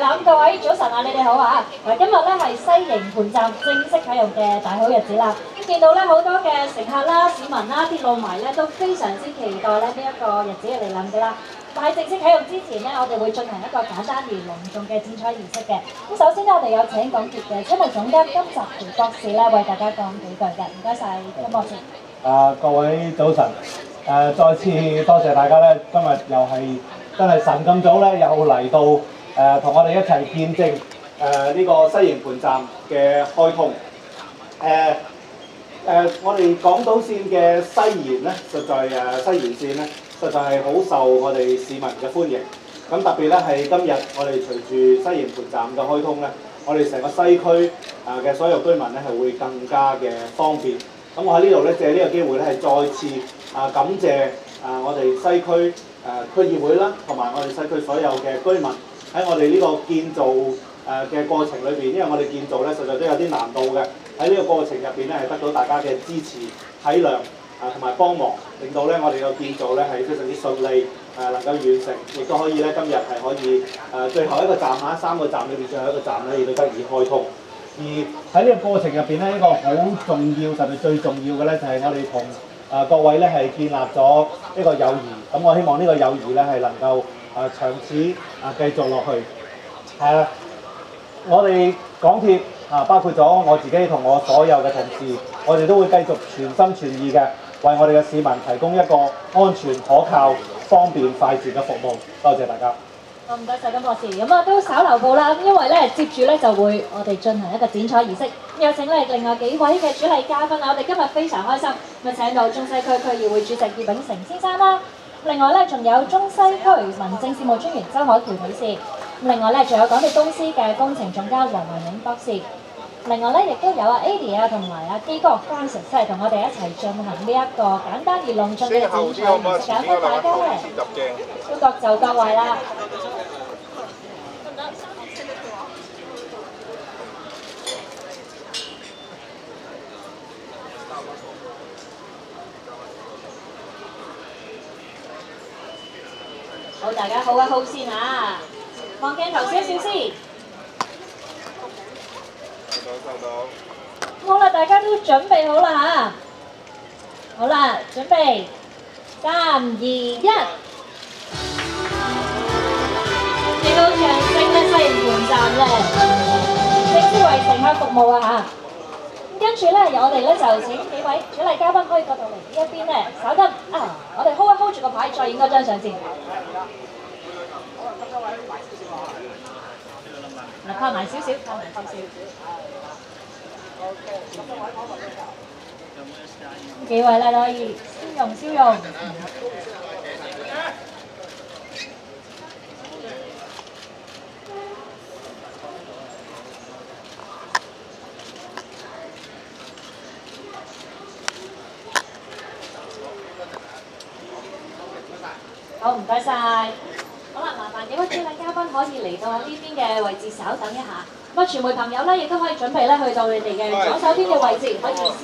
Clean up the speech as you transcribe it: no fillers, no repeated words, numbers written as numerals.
啦，咁各位早晨啊，你哋好啊！嗱，今日咧係西營盤站正式啟用嘅大好日子啦。咁見到咧好多嘅乘客啦、市民啦、鐵路迷咧都非常之期待咧呢一個日子嘅嚟臨㗎啦。喺正式啟用之前呢，我哋會進行一個簡單而隆重嘅剪彩儀式嘅。咁首先呢，我哋有請港鐵嘅車務總監金澤培博士咧為大家講幾句嘅。唔該晒，金博士。各位早晨。再次多謝大家咧，今日又係真係晨咁早咧，又嚟到同我哋一齊見證呢個西營盤站嘅開通。我哋港島線嘅西延咧，實在西延線咧，實在係好受我哋市民嘅歡迎。咁特別咧係今日我哋隨住西營盤站嘅開通咧，我哋成個西區嘅所有居民咧係會更加嘅方便。咁我喺呢度咧借呢個機會咧係再次感謝我哋西區區議會啦，同埋我哋西區所有嘅居民喺我哋呢個建造嘅過程裏邊，因為我哋建造咧實在都有啲難度嘅。喺呢個過程入邊咧係得到大家嘅支持、體諒同埋幫忙，令到咧我哋個建造咧係非常之順利能夠完成，亦都可以咧今日係可以最後一個站3個站裏邊最後一個站咧亦都得以開通。而喺呢個過程入邊咧，一個好重要，特別最重要嘅咧就係我哋同各位咧係建立咗一個友誼。咁我希望呢個友誼咧係能夠長此繼續落去。我哋港鐵包括咗我自己同我所有嘅同事，我哋都會繼續全心全意嘅為我哋嘅市民提供一個安全、可靠、方便、快捷嘅服務。多謝大家。好，唔該晒金博士。咁啊都稍留步啦，因為咧接住咧就會我哋進行一個剪彩儀式。有請咧另外幾位嘅主禮嘉賓啊，我哋今日非常開心，咁請到中西區區議會主席葉永成先生啦。另外咧仲有中西區民政事務專員周海橋女士。另外咧仲有港鐵公司嘅工程總監黃維銘博士。另外咧亦都有Adi 同埋基哥 Francis 同我哋一齊進行呢一個簡單而隆重嘅剪彩儀式。咁大家咧都各就各位啦。好，大家好啊，好先啊，望鏡頭少少先。好啦，大家都準備好啦嚇。好啦，準備3、2、1。嚟到長征咧西營盤站咧，正式為乘客服務啊嚇。跟住咧，我哋咧就請幾位主禮嘉賓可以過到嚟呢一邊咧，稍等啊，我哋 hold 住個牌，再影嗰張相先。嗱，拍埋少少，拍埋少少。幾位咧都可以消融。好，唔該晒。好啦，麻煩幾位主禮嘉賓可以嚟到呢邊嘅位置稍等一下。咁啊，傳媒朋友咧亦都可以準備咧去到你哋嘅左手邊嘅位置，可以先。